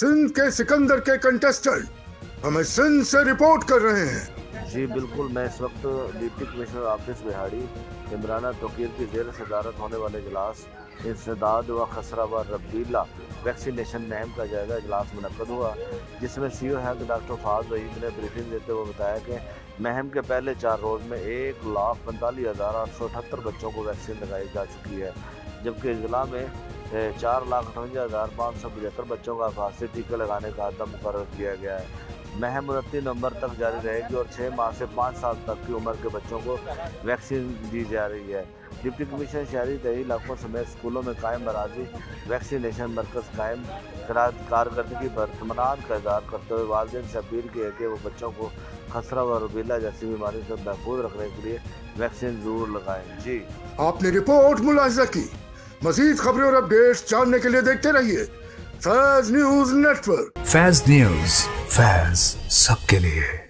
सिंध के सिकंदर के कंटेस्टेंट हमें सिंध से रिपोर्ट कर रहे हैं। जी बिल्कुल, मैं इस वक्त डिप्टी कमिश्नर ऑफिस बिहाड़ी इमराना तोकीर की ज़ेर सदारत होने वाले इजलास इंसदाद व खसरा व रबीला वैक्सीनेशन मुहिम का जायजा इजलास मुनक्कद हुआ, जिसमें सीओ हेल्थ डॉक्टर फाज वहीद ने ब्रीफिंग देते हुए बताया कि मुहिम के पहले 4 रोज़ में 1,45,878 बच्चों को वैक्सीन लगाई जा चुकी है, जबकि इजला में 4,58,575 बच्चों का आगाज़ टीके लगाने का अहद मुकर्रर किया गया है। मुहिम 29 नवंबर तक जारी रहेगी और 6 माह से 5 साल तक की उम्र के बच्चों को वैक्सीन दी जा रही है। डिप्टी कमिश्नर शहरी दही इलाकों समेत स्कूलों में कायम मराजी वैक्सीनेशन मरकज़ कायम कारकर्दगी पर इत्मीनान का इज़हार करते हुए वालिदैन से अपील की है कि वो बच्चों को खसरा व रूबेला जैसी बीमारी से महफूज रखने के लिए वैक्सीन ज़रूर लगाएं। जी आपने रिपोर्ट मुलाहिजा की। मज़ीद खबरें और अपडेट्स जानने के लिए देखते रहिए फैज़ न्यूज़ नेटवर्क। फैज़ न्यूज़, फैज़ सबके लिए।